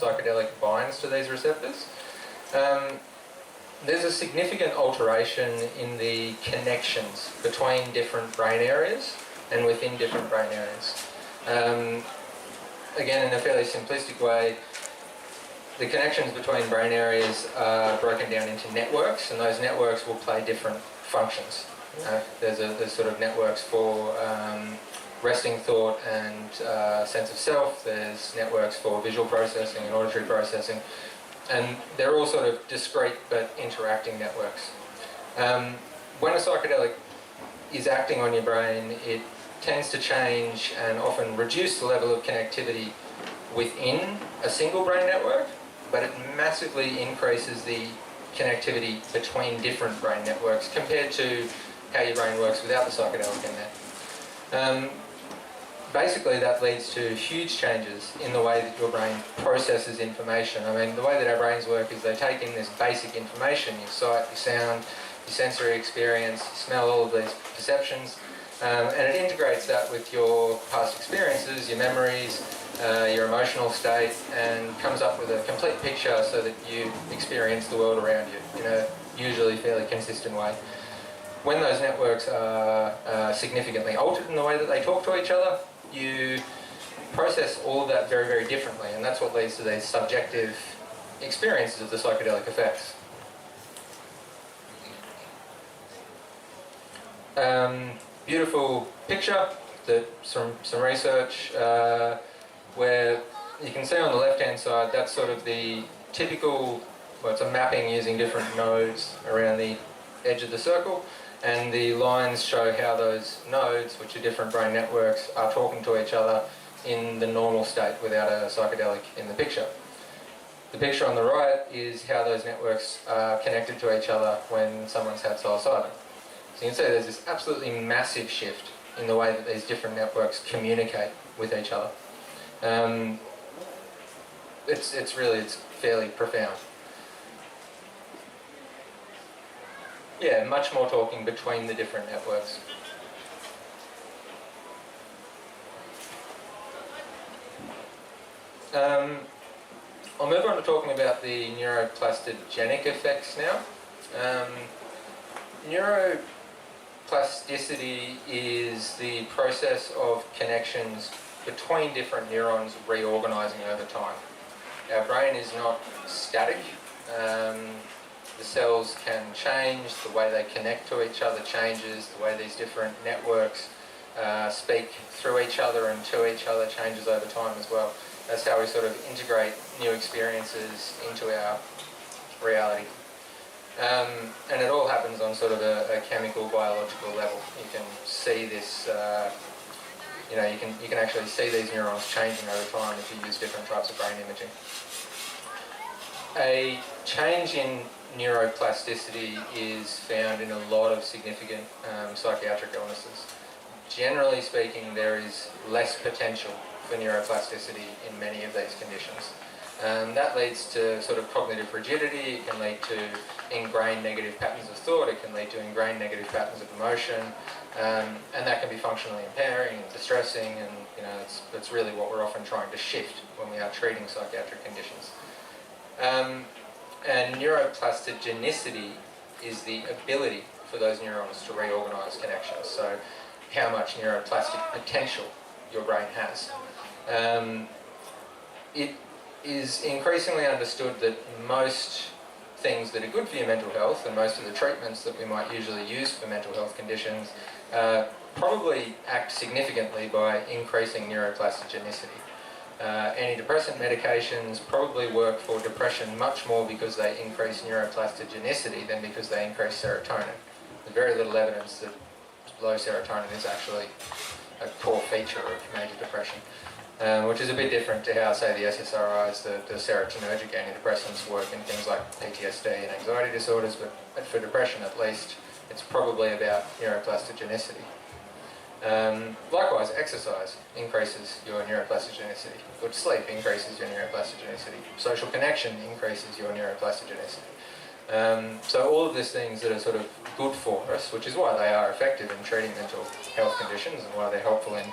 psychedelic binds to these receptors, there's a significant alteration in the connections between different brain areas and within different brain areas. Again, in a fairly simplistic way, the connections between brain areas are broken down into networks, and those networks will play different functions. There's sort of networks for resting thought and sense of self. There's networks for visual processing and auditory processing. And they're all sort of discrete but interacting networks. When a psychedelic is acting on your brain, it tends to change and often reduce the level of connectivity within a single brain network, but it massively increases the connectivity between different brain networks compared to how your brain works without the psychedelic in there. Basically, that leads to huge changes in the way that your brain processes information. I mean, the way that our brains work is they take in this basic information, your sight, your sound, your sensory experience, you smell, all of these perceptions, and it integrates that with your past experiences, your memories, your emotional state, and comes up with a complete picture so that you experience the world around you in a usually fairly consistent way. When those networks are significantly altered in the way that they talk to each other, you process all of that very, very differently, and that's what leads to these subjective experiences of the psychedelic effects. Beautiful picture, some research where you can see on the left-hand side, that's sort of the typical, well, it's a mapping using different nodes around the edge of the circle, and the lines show how those nodes, which are different brain networks, are talking to each other in the normal state without a psychedelic in the picture. The picture on the right is how those networks are connected to each other when someone's had psilocybin. So you can see there's this absolutely massive shift in the way that these different networks communicate with each other. It's fairly profound. Yeah, much more talking between the different networks. I'll move on to talking about the neuroplasticogenic effects now. Neuroplasticity is the process of connections between different neurons reorganizing over time. Our brain is not static. The cells can change, the way they connect to each other changes, the way these different networks speak through each other and to each other changes over time as well. That's how we sort of integrate new experiences into our reality. And it all happens on sort of a chemical, biological level. You can see this, you can actually see these neurons changing over time if you use different types of brain imaging. A change in neuroplasticity is found in a lot of significant psychiatric illnesses. Generally speaking, there is less potential for neuroplasticity in many of these conditions. That leads to sort of cognitive rigidity. It can lead to ingrained negative patterns of thought. It can lead to ingrained negative patterns of emotion, and that can be functionally impairing and distressing. And that's really what we're often trying to shift when we are treating psychiatric conditions. And neuroplastogenicity is the ability for those neurons to reorganize connections. So, how much neuroplastic potential your brain has. It is increasingly understood that most things that are good for your mental health and most of the treatments that we might usually use for mental health conditions probably act significantly by increasing neuroplastogenicity. Antidepressant medications probably work for depression much more because they increase neuroplastogenicity than because they increase serotonin. There's very little evidence that low serotonin is actually a core feature of major depression, which is a bit different to how, say, the SSRIs, the serotonergic antidepressants work in things like PTSD and anxiety disorders, but for depression at least, it's probably about neuroplastogenicity. Likewise, exercise increases your neuroplastogenicity. Good sleep increases your neuroplastogenicity. Social connection increases your neuroplastogenicity. So all of these things that are sort of good for us, which is why they are effective in treating mental health conditions and why they're helpful in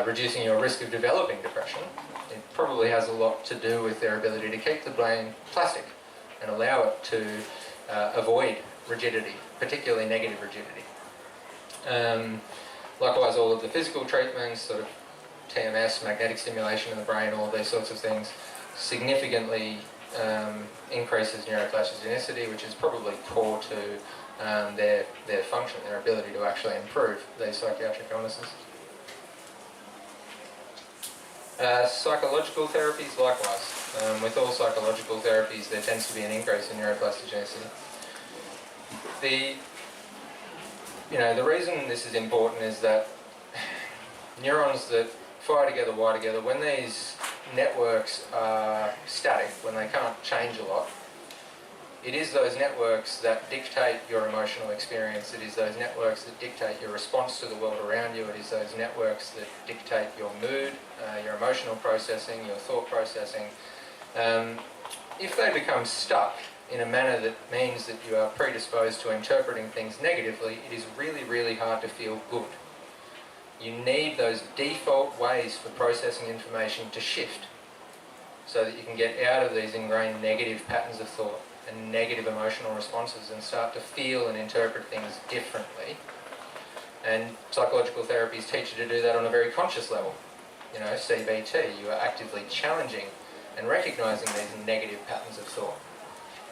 reducing your risk of developing depression, it probably has a lot to do with their ability to keep the brain plastic and allow it to avoid rigidity, particularly negative rigidity. Likewise, all of the physical treatments, sort of TMS, magnetic stimulation in the brain, all of these sorts of things, significantly increases neuroplastogenicity, which is probably core to their function, their ability to actually improve these psychiatric illnesses. Psychological therapies, likewise. With all psychological therapies, there tends to be an increase in neuroplastogenicity. The reason this is important is that neurons that fire together, wire together, when these networks are static, when they can't change a lot, it is those networks that dictate your emotional experience. It is those networks that dictate your response to the world around you. It is those networks that dictate your mood, your emotional processing, your thought processing. If they become stuck in a manner that means that you are predisposed to interpreting things negatively, it is really, really hard to feel good. You need those default ways for processing information to shift so that you can get out of these ingrained negative patterns of thought and negative emotional responses and start to feel and interpret things differently. And psychological therapies teach you to do that on a very conscious level. CBT, you are actively challenging and recognising these negative patterns of thought.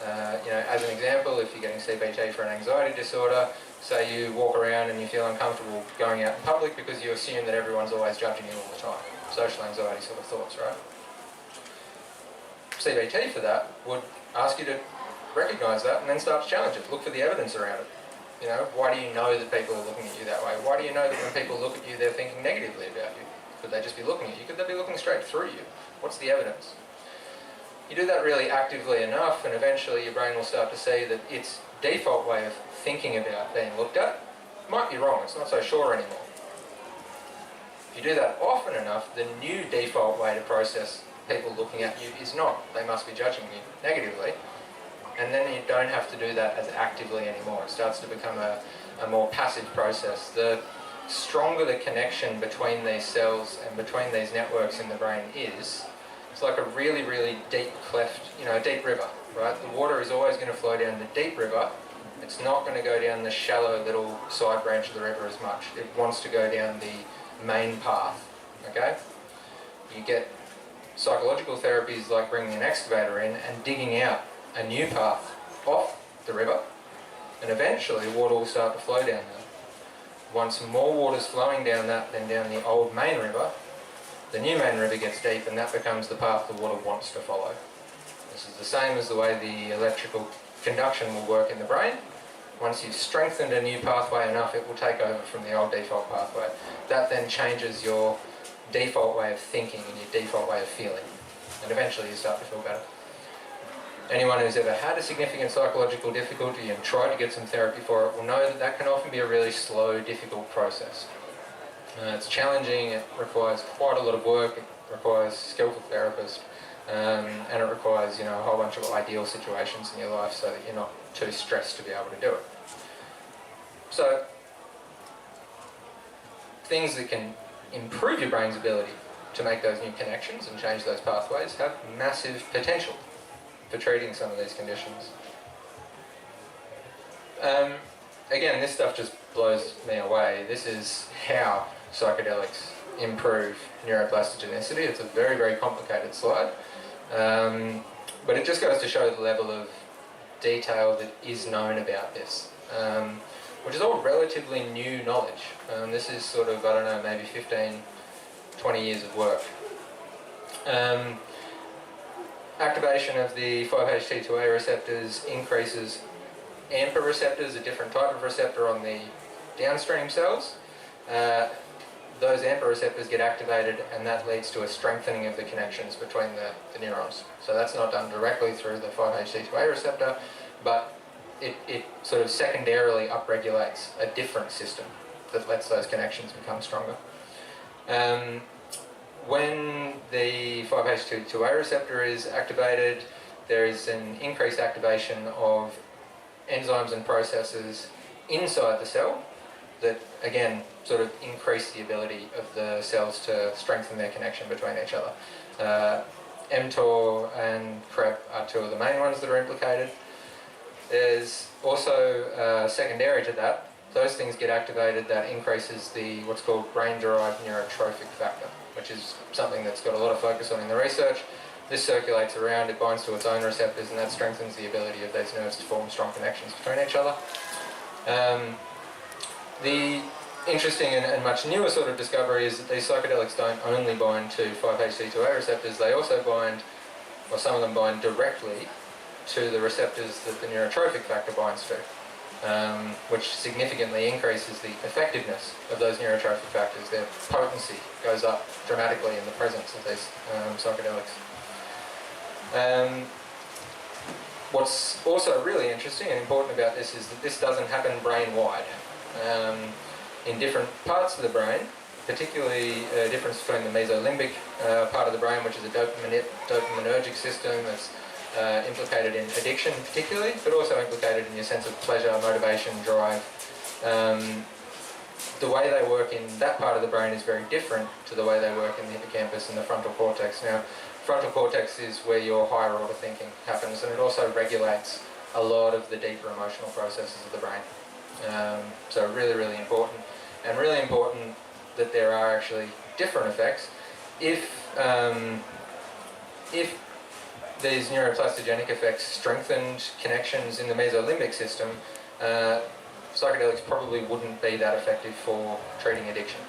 As an example, if you're getting CBT for an anxiety disorder, say you walk around and you feel uncomfortable going out in public because you assume that everyone's always judging you all the time. Social anxiety sort of thoughts, right? CBT for that would ask you to recognise that and then start to challenge it. Look for the evidence around it. Why do you know that people are looking at you that way? Why do you know that when people look at you, they're thinking negatively about you? Could they just be looking at you? Could they be looking straight through you? What's the evidence? You do that really actively enough, and eventually your brain will start to see that its default way of thinking about being looked at might be wrong. It's not so sure anymore. If you do that often enough, the new default way to process people looking at you is not. They must be judging you negatively. And then you don't have to do that as actively anymore. It starts to become a more passive process. The stronger the connection between these cells and between these networks in the brain is, it's like a really, really deep cleft, a deep river, right? The water is always going to flow down the deep river. It's not going to go down the shallow little side branch of the river as much. It wants to go down the main path, okay? You get psychological therapies like bringing an excavator in and digging out a new path off the river, and eventually water will start to flow down there. Once more water's flowing down that than down the old main river, the new main river gets deep and that becomes the path the water wants to follow. This is the same as the way the electrical conduction will work in the brain. Once you've strengthened a new pathway enough, it will take over from the old default pathway. That then changes your default way of thinking and your default way of feeling. And eventually you start to feel better. Anyone who's ever had a significant psychological difficulty and tried to get some therapy for it will know that that can often be a really slow, difficult process. It's challenging, it requires quite a lot of work, it requires skillful therapists, and it requires a whole bunch of ideal situations in your life so that you're not too stressed to be able to do it. So, things that can improve your brain's ability to make those new connections and change those pathways have massive potential for treating some of these conditions. Again, this stuff just blows me away. This is how psychedelics improve neuroplastogenicity. It's a very, very complicated slide. But it just goes to show the level of detail that is known about this, which is all relatively new knowledge. This is sort of, maybe 15, 20 years of work. Activation of the 5-HT2A receptors increases AMPA receptors, a different type of receptor on the downstream cells. Those AMPA receptors get activated and that leads to a strengthening of the connections between the neurons. So that's not done directly through the 5-HT2A receptor, but it sort of secondarily upregulates a different system that lets those connections become stronger. When the 5-HT2A receptor is activated, there is an increased activation of enzymes and processes inside the cell. that, again, sort of increase the ability of the cells to strengthen their connection between each other. mTOR and CREP are two of the main ones that are implicated. There's also, secondary to that, those things get activated, that increases the what's called brain-derived neurotrophic factor, which is something that's got a lot of focus on in the research. This circulates around, it binds to its own receptors, and that strengthens the ability of those nerves to form strong connections between each other. The interesting and much newer sort of discovery is that these psychedelics don't only bind to 5-HT2A receptors, they also bind, or some of them bind directly to the receptors that the neurotrophic factor binds to, which significantly increases the effectiveness of those neurotrophic factors. Their potency goes up dramatically in the presence of these psychedelics. What's also really interesting and important about this is that this doesn't happen brain-wide. In different parts of the brain, particularly a difference between the mesolimbic part of the brain, which is a dopaminergic system that's implicated in addiction particularly, but also implicated in your sense of pleasure, motivation, drive. The way they work in that part of the brain is very different to the way they work in the hippocampus and the frontal cortex. Now, frontal cortex is where your higher order thinking happens, and it also regulates a lot of the deeper emotional processes of the brain. So really, really important, and really important that there are actually different effects. If these neuroplastigenic effects strengthened connections in the mesolimbic system, psychedelics probably wouldn't be that effective for treating addiction.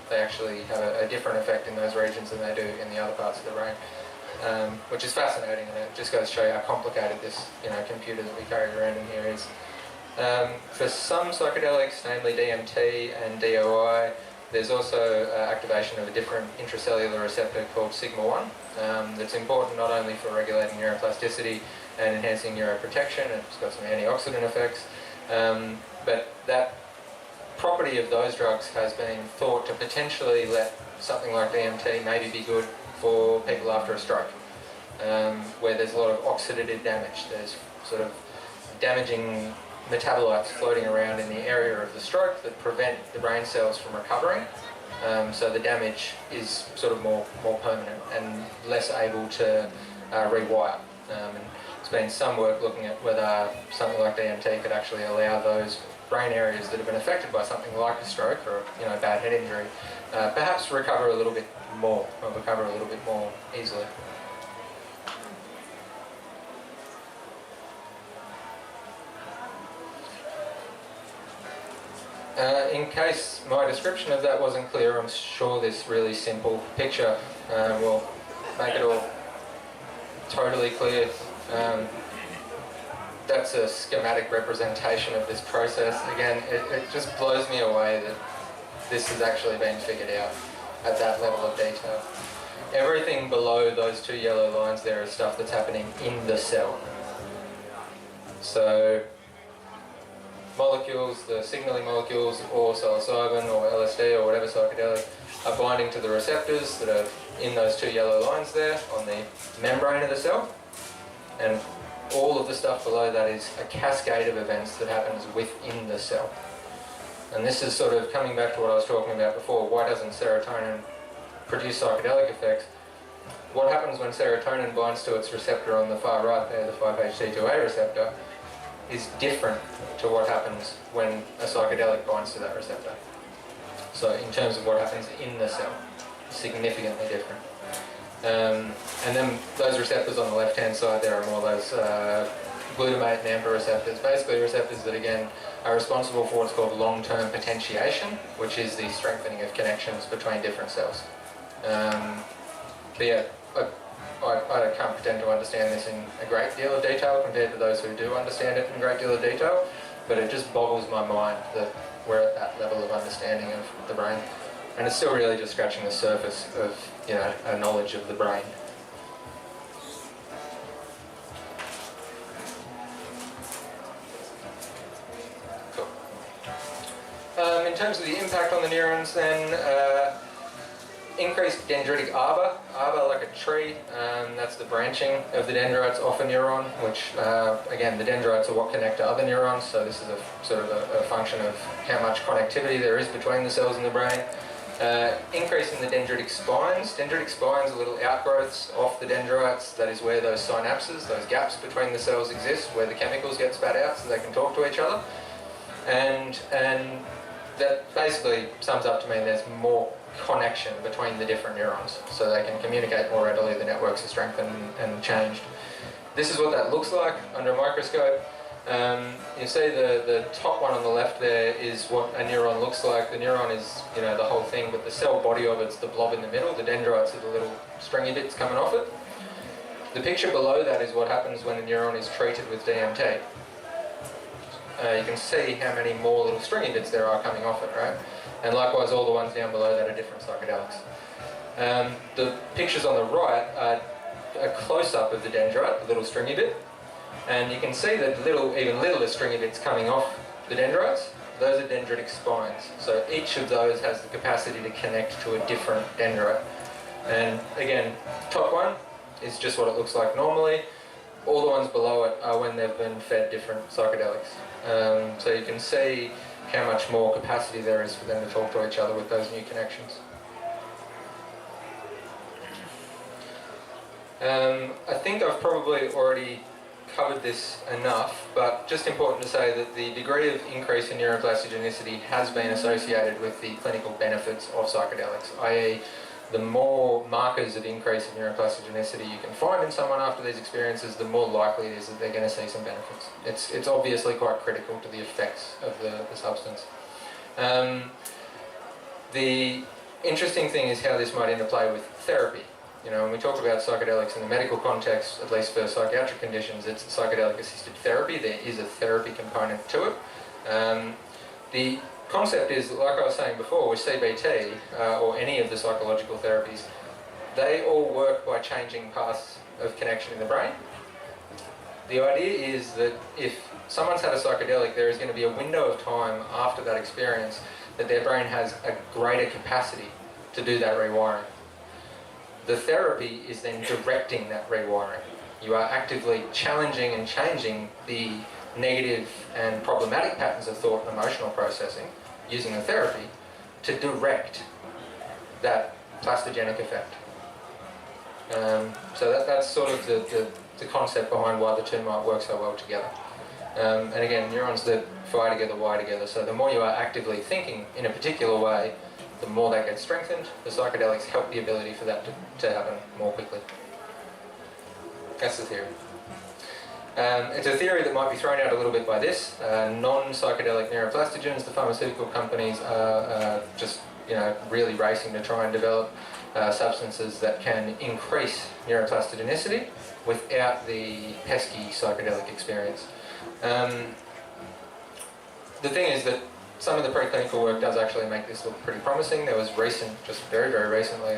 They actually have a different effect in those regions than they do in the other parts of the brain, which is fascinating, and it just goes to show you how complicated this computer that we carry around in here is. For some psychedelics, namely DMT and DOI, there's also activation of a different intracellular receptor called sigma-1 that's important not only for regulating neuroplasticity and enhancing neuroprotection, it's got some antioxidant effects, but that property of those drugs has been thought to potentially let something like DMT maybe be good for people after a stroke, where there's a lot of oxidative damage. There's sort of damaging metabolites floating around in the area of the stroke that prevent the brain cells from recovering. So the damage is sort of more permanent and less able to rewire. And there's been some work looking at whether something like DMT could actually allow those brain areas that have been affected by something like a stroke or bad head injury, perhaps recover a little bit more, or recover a little bit more easily. In case my description of that wasn't clear, I'm sure this really simple picture will make it all totally clear. That's a schematic representation of this process. Again, it just blows me away that this has actually been figured out at that level of detail. Everything below those two yellow lines there is stuff that's happening in the cell. So molecules, the signaling molecules, or psilocybin or LSD or whatever psychedelic, are binding to the receptors that are in those two yellow lines there on the membrane of the cell. And all of the stuff below that is a cascade of events that happens within the cell. And this is sort of coming back to what I was talking about before. Why doesn't serotonin produce psychedelic effects? What happens when serotonin binds to its receptor on the far right there, the 5-HT2A receptor, is different to what happens when a psychedelic binds to that receptor. So in terms of what happens in the cell, significantly different. And then those receptors on the left-hand side there are more those glutamate and AMPA receptors, basically receptors that again are responsible for what's called long-term potentiation, which is the strengthening of connections between different cells. But yeah, I can't pretend to understand this in a great deal of detail compared to those who do understand it in a great deal of detail, but it just boggles my mind that we're at that level of understanding of the brain. And it's still really just scratching the surface of, a knowledge of the brain. Cool. In terms of the impact on the neurons then, increased dendritic arbor arbor like a tree. That's the branching of the dendrites off a neuron, which again, the dendrites are what connect to other neurons, so this is a sort of a function of how much connectivity there is between the cells in the brain. Increasing the dendritic spines. Dendritic spines are little outgrowths off the dendrites. That is where those synapses, those gaps between the cells exist, where the chemicals get spat out so they can talk to each other. And that basically sums up to mean there's more connection between the different neurons, so they can communicate more readily, the networks are strengthened and changed. This is what that looks like under a microscope. You see the top one on the left there is what a neuron looks like. The neuron is, you know, the whole thing, but the cell body of it's the blob in the middle. The dendrites are the little stringy bits coming off it. The picture below that is what happens when a neuron is treated with DMT. You can see how many more little stringy bits there are coming off it, right? And likewise, all the ones down below that are different psychedelics. The pictures on the right are a close-up of the dendrite, the little stringy bit. And you can see that even littler stringy bits coming off the dendrites. Those are dendritic spines. So each of those has the capacity to connect to a different dendrite. And again, top one is just what it looks like normally. All the ones below it are when they've been fed different psychedelics. So you can see how much more capacity there is for them to talk to each other with those new connections. I think I've probably already covered this enough, but just important to say that the degree of increase in neuroplasticity has been associated with the clinical benefits of psychedelics, i.e. the more markers of increase in neuroplasticity you can find in someone after these experiences, the more likely it is that they're going to see some benefits. It's obviously quite critical to the effects of the substance. The interesting thing is how this might interplay with therapy. You know, when we talk about psychedelics in the medical context, at least for psychiatric conditions, it's psychedelic-assisted therapy. There is a therapy component to it. The concept is, like I was saying before, with CBT, or any of the psychological therapies, they all work by changing paths of connection in the brain. The idea is that if someone's had a psychedelic, there is going to be a window of time after that experience that their brain has a greater capacity to do that rewiring. The therapy is then directing that rewiring. You are actively challenging and changing the negative and problematic patterns of thought and emotional processing using the therapy to direct that plastogenic effect. So that's sort of the concept behind why the two might work so well together. And again, neurons that fire together wire together, so the more you are actively thinking in a particular way, the more that gets strengthened. The psychedelics help the ability for that to happen more quickly. That's the theory. It's a theory that might be thrown out a little bit by this. Non-psychedelic neuroplastogens, the pharmaceutical companies are just really racing to try and develop substances that can increase neuroplastogenicity without the pesky psychedelic experience. The thing is that some of the preclinical work does actually make this look pretty promising. There was just very, very recently,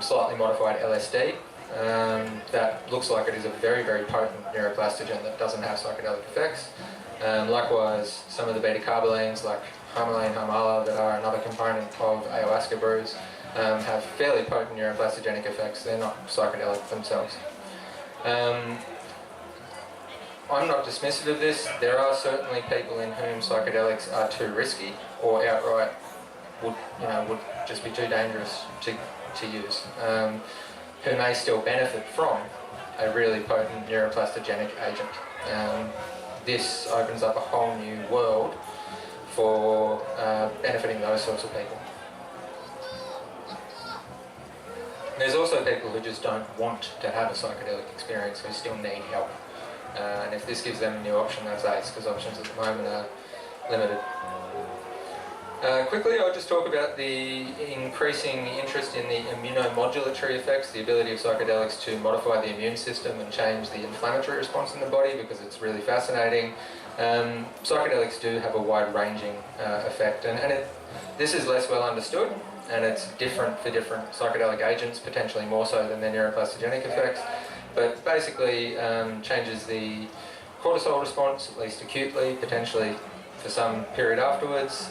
slightly modified LSD that looks like it is a very, very potent neuroplastogen that doesn't have psychedelic effects. Likewise, some of the beta-carbolines like harmaline, harmala, that are another component of ayahuasca brews, have fairly potent neuroplastogenic effects. They're not psychedelic themselves. I'm not dismissive of this. There are certainly people in whom psychedelics are too risky or outright would just be too dangerous to use, who may still benefit from a really potent neuroplastogenic agent. This opens up a whole new world for benefiting those sorts of people. There's also people who just don't want to have a psychedelic experience, who still need help. And if this gives them a new option, that's ace, because options at the moment are limited. Quickly, I'll just talk about the increasing interest in the immunomodulatory effects, the ability of psychedelics to modify the immune system and change the inflammatory response in the body, because it's really fascinating. Psychedelics do have a wide-ranging effect, and this is less well understood, and it's different for different psychedelic agents, potentially more so than their neuroplastogenic effects. But basically changes the cortisol response, at least acutely, potentially for some period afterwards.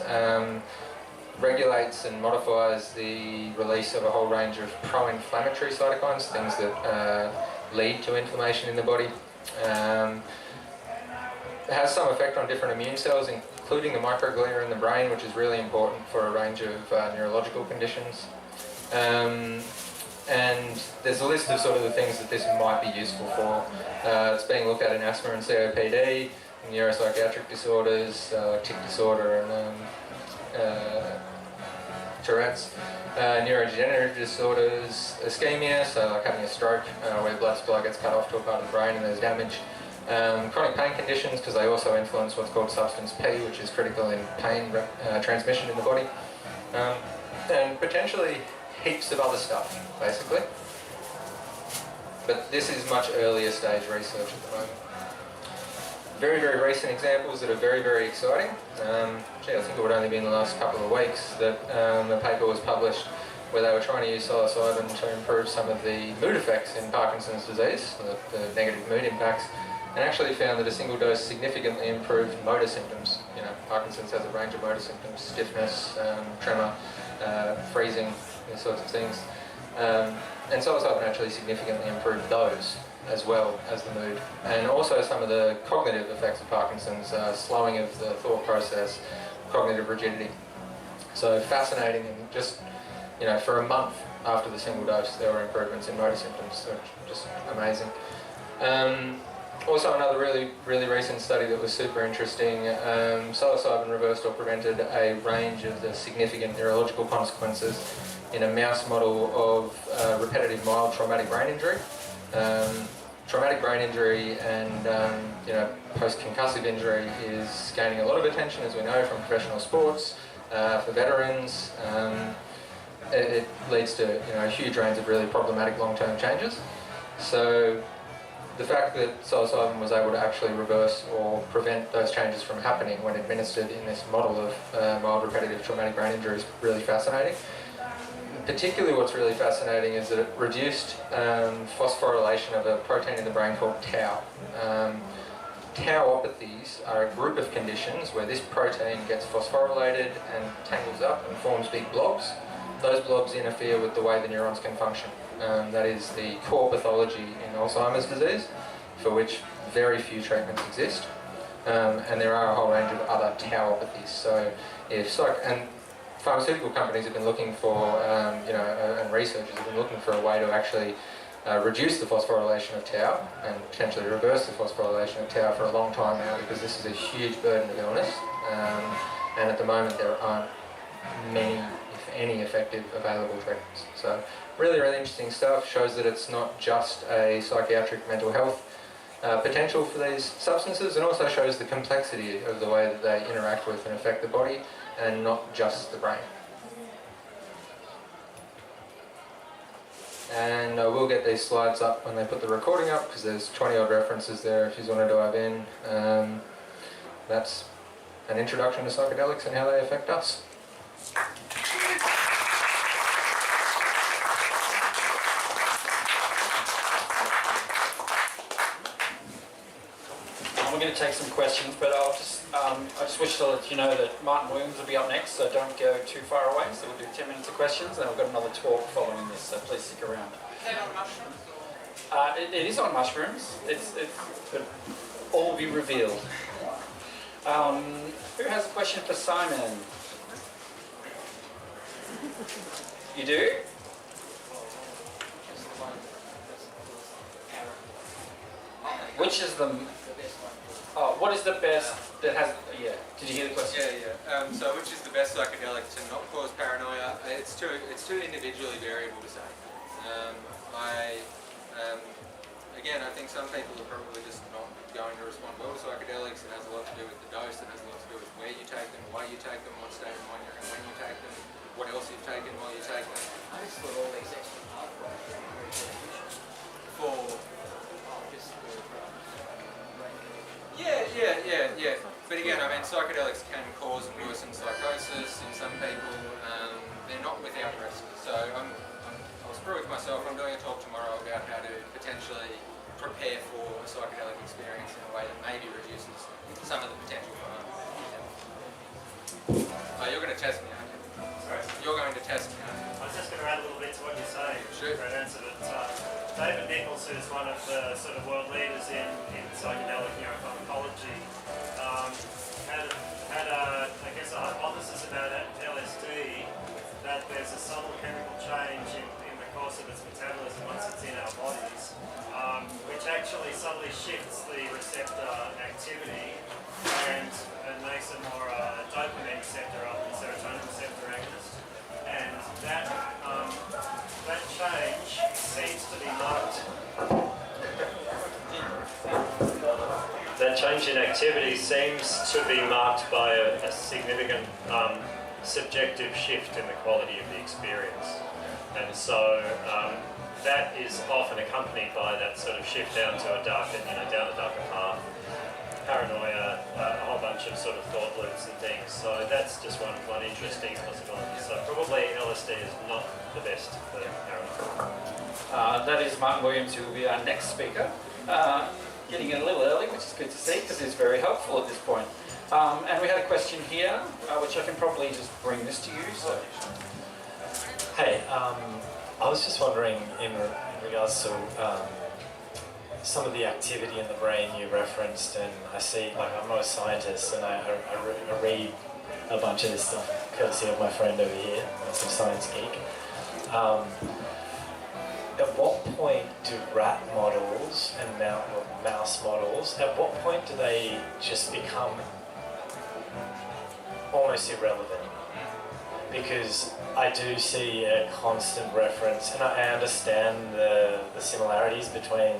regulates and modifies the release of a whole range of pro-inflammatory cytokines, things that lead to inflammation in the body. It has some effect on different immune cells, including the microglia in the brain, which is really important for a range of neurological conditions. And there's a list of sort of the things that this might be useful for. It's being looked at in asthma and COPD, neuropsychiatric disorders, tic disorder and Tourette's, neurodegenerative disorders, ischemia, so like having a stroke where blood supply gets cut off to a part of the brain and there's damage. Chronic pain conditions, because they also influence what's called substance P, which is critical in pain transmission in the body. And potentially heaps of other stuff, basically. But this is much earlier stage research at the moment. Very, very recent examples that are very, very exciting. Gee, I think it would only be in the last couple of weeks that a paper was published where they were trying to use psilocybin to improve some of the mood effects in Parkinson's disease, the negative mood impacts, and actually found that a single dose significantly improved motor symptoms. You know, Parkinson's has a range of motor symptoms: stiffness, tremor, freezing, these sorts of things. And psilocybin actually significantly improved those as well as the mood, and also some of the cognitive effects of Parkinson's, slowing of the thought process, cognitive rigidity. So fascinating, and just, you know, for a month after the single dose there were improvements in motor symptoms, so just amazing. Also another really recent study that was super interesting, psilocybin reversed or prevented a range of the significant neurological consequences in a mouse model of repetitive mild traumatic brain injury. Traumatic brain injury and post-concussive injury is gaining a lot of attention, as we know, from professional sports, for veterans. It leads to a huge range of really problematic long-term changes. So the fact that psilocybin was able to actually reverse or prevent those changes from happening when administered in this model of mild repetitive traumatic brain injury is really fascinating. Particularly what's really fascinating is that it reduced phosphorylation of a protein in the brain called tau. Tauopathies are a group of conditions where this protein gets phosphorylated and tangles up and forms big blobs. Those blobs interfere with the way the neurons can function. That is the core pathology in Alzheimer's disease, for which very few treatments exist. And there are a whole range of other tauopathies. So and pharmaceutical companies have been looking for, and researchers have been looking for a way to actually reduce the phosphorylation of tau and potentially reverse the phosphorylation of tau for a long time now, because this is a huge burden of illness. And at the moment there aren't many, if any, effective available treatments. So really, really interesting stuff. Shows that it's not just a psychiatric mental health potential for these substances, and also shows the complexity of the way that they interact with and affect the body, and not just the brain. And I will get these slides up when they put the recording up, because there's 20 odd references there if you want to dive in. That's an introduction to psychedelics and how they affect us. We're going to take some questions, but I just wish to let you know that Martin Williams will be up next, so don't go too far away. So we'll do 10 minutes of questions, and we've got another talk following this, so please stick around. Is that on mushrooms? It is on mushrooms. But all will be revealed. Who has a question for Symon? You do? Which is the... Oh, what is the best that has... Yeah, did you hear the question? Yeah. So which is the best psychedelic to not cause paranoia? It's too individually variable to say. Again, I think some people are probably just not going to respond well to psychedelics. It has a lot to do with the dose. It has a lot to do with where you take them, why you take them, what state of mind you're in when you take them, what else you've taken while you take them. I just thought all these extra pathways were very beneficial. Yeah. But again, I mean, psychedelics can cause worsened psychosis in some people. They're not without risk. So I'll screw with myself. I'm doing a talk tomorrow about how to potentially prepare for a psychedelic experience in a way that maybe reduces some of the potential harm. Oh, you're going to test me, aren't you? David Nichols, who's one of the sort of world leaders in psychedelic neuropharmacology, had I guess a hypothesis about LSD, that there's a subtle chemical change in the course of its metabolism once it's in our bodies, which actually subtly shifts the receptor activity and makes it more dopamine receptor rather than serotonin receptor agonist. And that change seems to be marked. That change in activity seems to be marked by a significant subjective shift in the quality of the experience. And so that is often accompanied by that sort of shift down to a darker, down a darker path, paranoia, a whole bunch of sort of thought loops and things. So that's just one interesting possibility. So probably LSD is not the best for paranoia. That is Martin Williams, who will be our next speaker. Getting in a little early, which is good to see because it's very helpful at this point. And we had a question here, which I can probably just bring this to you. So, hey, I was just wondering in regards to some of the activity in the brain you referenced, and I see, like, I'm not a scientist, and I read a bunch of this stuff courtesy of my friend over here, that's a science geek. At what point do rat models and mouse models, at what point do they just become almost irrelevant? Because I do see a constant reference, and I understand the similarities between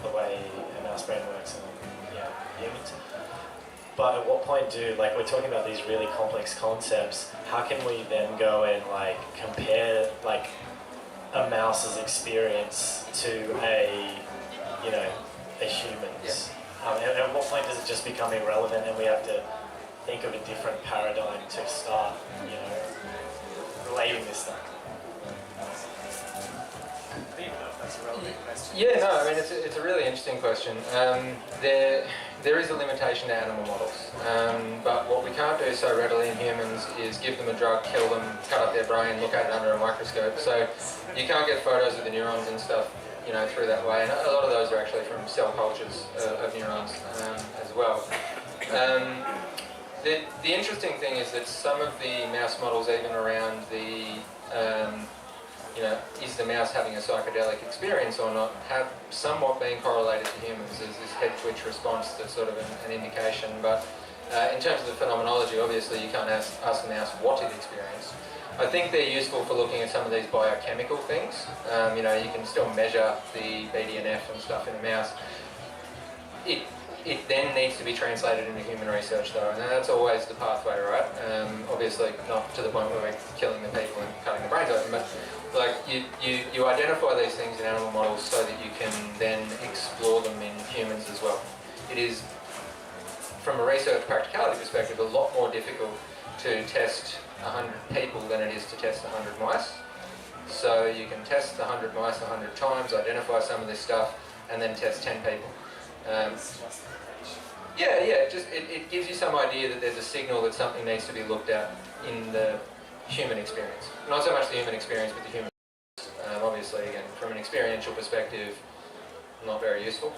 the way a mouse brain works and humans. But at what point we're talking about these really complex concepts, how can we then go and compare a mouse's experience to a human's? At what point does it just become irrelevant and we have to think of a different paradigm to start, relating this stuff? I don't even know if that's a relevant question. Yeah, no, I mean, it's a really interesting question. There is a limitation to animal models, but what we can't do so readily in humans is give them a drug, kill them, cut up their brain, look at it under a microscope. So you can't get photos of the neurons and stuff, through that way. And a lot of those are actually from cell cultures of neurons as well. The interesting thing is that some of the mouse models, even around the is the mouse having a psychedelic experience or not, have somewhat been correlated to humans. There's this head twitch response that's sort of an indication, but in terms of the phenomenology, obviously you can't ask the mouse what it experienced. I think they're useful for looking at some of these biochemical things. You can still measure the BDNF and stuff in a mouse. It then needs to be translated into human research though, and that's always the pathway, right? Obviously not to the point where we're killing the people and cutting the brains open, but you identify these things in animal models so that you can then explore them in humans as well. It is, from a research practicality perspective, a lot more difficult to test 100 people than it is to test 100 mice. So you can test 100 mice 100 times, identify some of this stuff, and then test 10 people. It gives you some idea that there's a signal that something needs to be looked at in the human experience. Not so much the human experience, but the human. Obviously, again, from an experiential perspective, not very useful.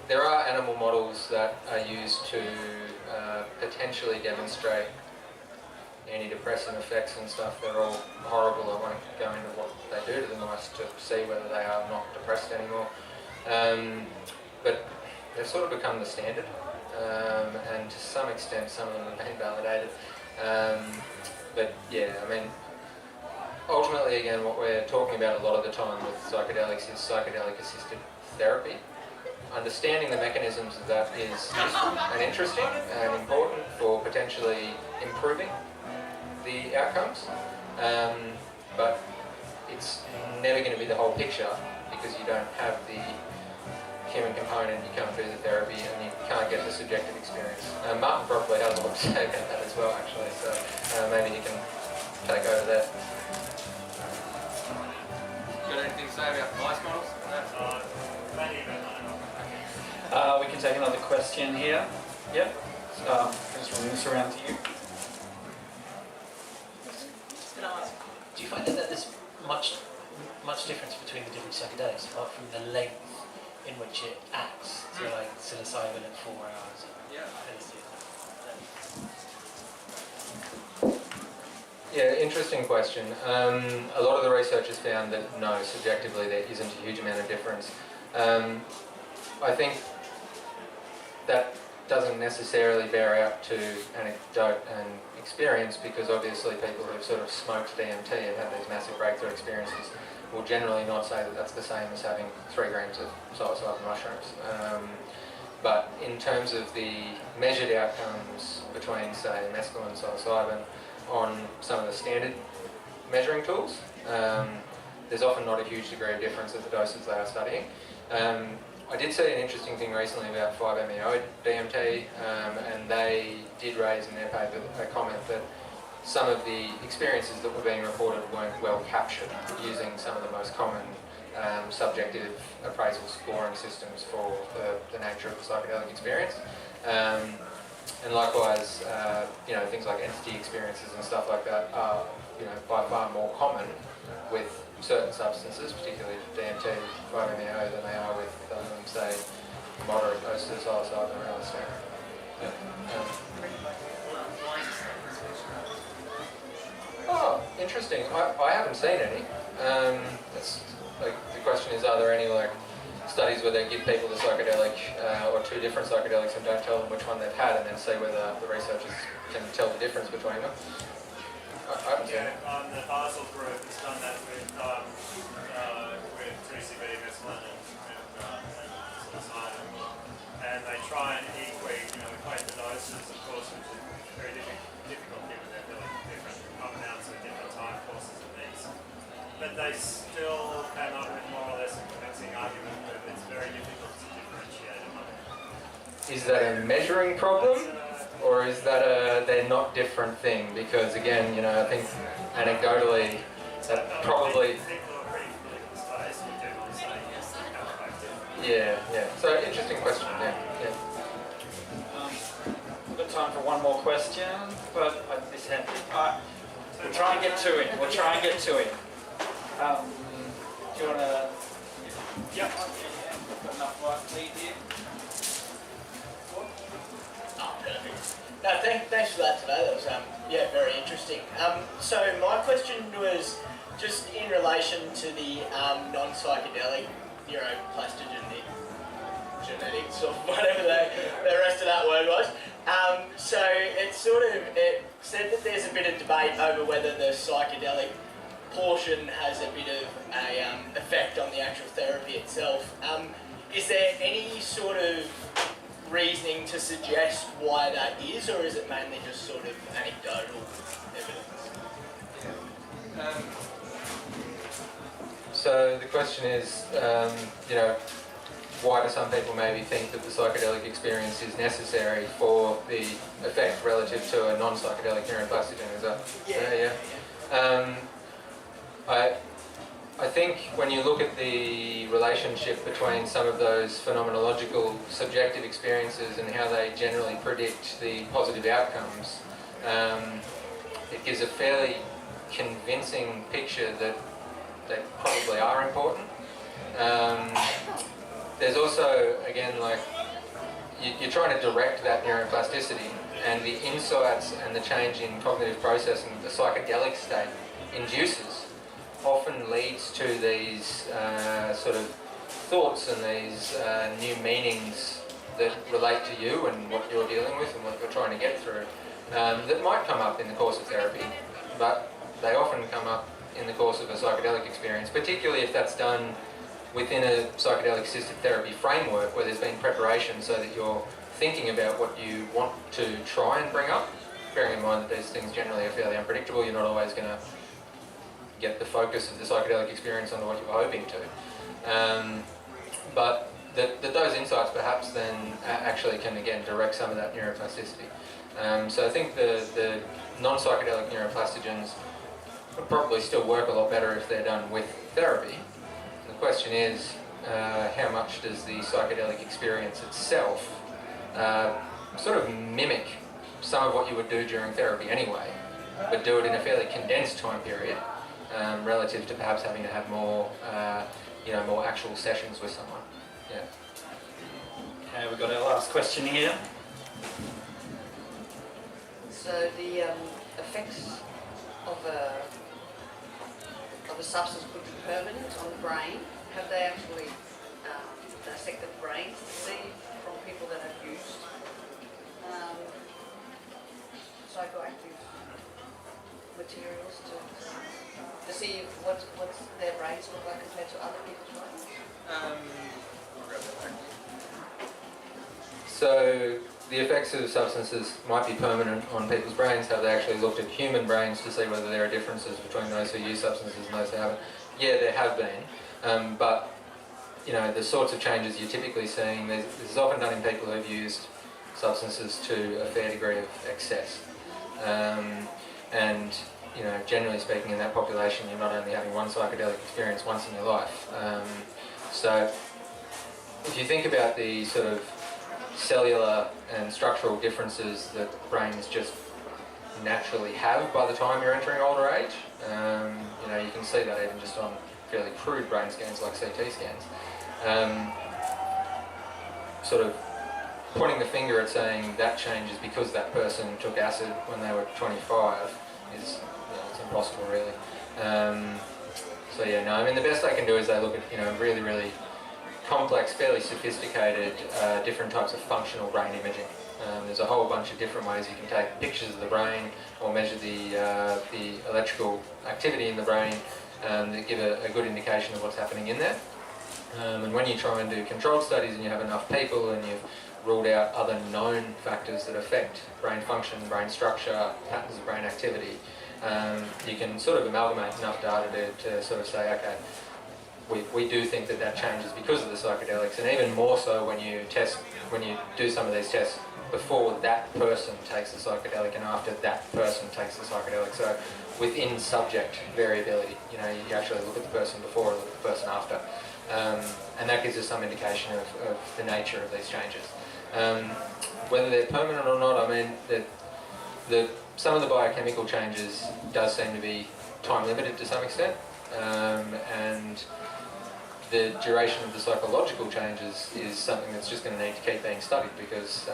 There are animal models that are used to potentially demonstrate antidepressant effects and stuff. They're all horrible. I won't go into what they do to the mice to see whether they are not depressed anymore. But they've sort of become the standard, and to some extent some of them have been validated. But yeah, I mean, ultimately again what we're talking about a lot of the time with psychedelics is psychedelic assisted therapy. Understanding the mechanisms of that is useful and interesting and important for potentially improving the outcomes, but it's never going to be the whole picture because you don't have the human component, you can't do the therapy, and you can't get the subjective experience. Martin probably has a lot to say about that as well, actually, so maybe he can take over that. Got anything to say about mice models? we can take another question here. Yep. Just bring this around to you. Do you find that there's much much difference between the different psychedelics apart from the length in which it acts? So like psilocybin at 4 hours. Yeah. Yeah, interesting question. A lot of the research has found that no, subjectively there isn't a huge amount of difference. I think that doesn't necessarily bear out to anecdote and experience, because obviously people who've sort of smoked DMT and had these massive breakthrough experiences will generally not say that that's the same as having 3 grams of psilocybin mushrooms. But in terms of the measured outcomes between, say, mescaline and psilocybin on some of the standard measuring tools, there's often not a huge degree of difference at the doses they are studying. I did see an interesting thing recently about 5-MeO DMT, and they did raise in their paper a comment that some of the experiences that were being reported weren't well captured using some of the most common subjective appraisal scoring systems for the nature of the psychedelic experience. And likewise, things like entity experiences and stuff like that are, by far more common with certain substances, particularly DMT, 5-MeO, than they are with, say, moderate doses of psilocybin or LSD. Oh, interesting. I haven't seen any. The question is, are there any studies where they give people the psychedelic or 2 different psychedelics and don't tell them which one they've had, and then see whether the researchers can tell the difference between them? I haven't seen it. The Basel group has done that with 3CB, mescaline, and psilocybin, and they try and equate the doses, of course, which is very difficult given they're doing different compounds with different time courses of these. But they still came up with more or less a convincing argument that it's very difficult to differentiate among them. Is that a measuring problem? Or is that they're not different thing? Because again, I think anecdotally that probably... Yeah. So interesting question, yeah. We've got time for one more question, but this hand. We'll try and get to it. Do you want to... Yep. Got enough light lead here. No, thanks for that today. That was very interesting. So my question was just in relation to the non-psychedelic neuroplasticity genetics or whatever the rest of that word was. So it said that there's a bit of debate over whether the psychedelic portion has a bit of a effect on the actual therapy itself. Is there any sort of reasoning to suggest why that is, or is it mainly just sort of anecdotal evidence? So the question is, why do some people maybe think that the psychedelic experience is necessary for the effect relative to a non-psychedelic neuroplastogen? Is that? Yeah. I think when you look at the relationship between some of those phenomenological subjective experiences and how they generally predict the positive outcomes, it gives a fairly convincing picture that they probably are important. There's also, again, you're trying to direct that neuroplasticity, and the insights and the change in cognitive processing that the psychedelic state induces often leads to these sort of thoughts and these new meanings that relate to you and what you're dealing with and what you're trying to get through, that might come up in the course of therapy, but they often come up in the course of a psychedelic experience, particularly if that's done within a psychedelic assisted therapy framework where there's been preparation so that you're thinking about what you want to try and bring up, bearing in mind that these things generally are fairly unpredictable. You're not always going to get the focus of the psychedelic experience onto what you were hoping to. But those insights perhaps then actually can again direct some of that neuroplasticity. So I think the non-psychedelic neuroplastogens would probably still work a lot better if they're done with therapy. The question is, how much does the psychedelic experience itself sort of mimic some of what you would do during therapy anyway, but do it in a fairly condensed time period, relative to perhaps having to have more, more actual sessions with someone. Yeah. Okay, we've got our last question here. So the effects of a substance could be permanent on the brain. Have they actually dissected the brains to see from people that have used psychoactive materials to see what their brains look like compared to other people's brains? I'll grab that back. So the effects of substances might be permanent on people's brains. Have they actually looked at human brains to see whether there are differences between those who use substances and those who haven't? Yeah, there have been, but the sorts of changes you're typically seeing, this is often done in people who've used substances to a fair degree of excess. And generally speaking, in that population, you're not only having one psychedelic experience once in your life. So if you think about the sort of cellular and structural differences that brains just naturally have by the time you're entering older age, you can see that even just on fairly crude brain scans like CT scans. Sort of pointing the finger at saying that change is because that person took acid when they were 25 is, it's impossible really. The best they can do is they look at, really, really complex, fairly sophisticated, different types of functional brain imaging. There's a whole bunch of different ways you can take pictures of the brain or measure the electrical activity in the brain that give a good indication of what's happening in there. And when you try and do controlled studies and you have enough people and you've ruled out other known factors that affect brain function, brain structure, patterns of brain activity, you can sort of amalgamate enough data to sort of say, okay, we do think that changes because of the psychedelics, and even more so when you do some of these tests before that person takes the psychedelic and after that person takes the psychedelic. So within subject variability, you actually look at the person before and look at the person after. And that gives us some indication of the nature of these changes. Whether they're permanent or not, some of the biochemical changes does seem to be time limited to some extent, and the duration of the psychological changes is something that's just going to need to keep being studied because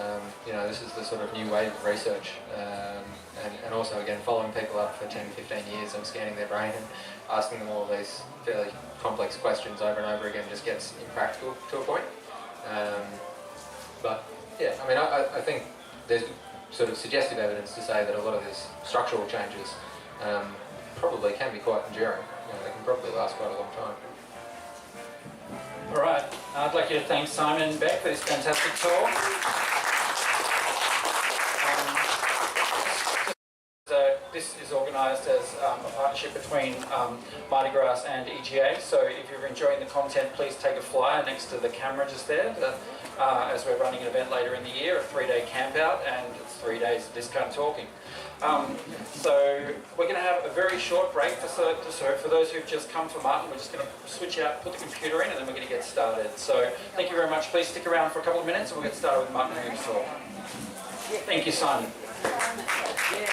this is the sort of new wave of research, and also again following people up for 10, 15 years and scanning their brain and asking them all these fairly complex questions over and over again just gets impractical to a point. But yeah, I think there's sort of suggestive evidence to say that a lot of these structural changes probably can be quite enduring. They can probably last quite a long time. All right, I'd like you to thank Symon and Beck for this fantastic talk. This is organised as a partnership between MardiGrass and EGA, so if you're enjoying the content, please take a flyer next to the camera just there, as we're running an event later in the year, a 3-day camp out, and it's 3 days of this kind of talking. So we're going to have a very short break for those who've just come for Martin. We're just going to switch out, put the computer in, and then we're going to get started. So thank you very much. Please stick around for a couple of minutes and we'll get started with Martin Reeves' talk. Thank you, Simon. Yeah.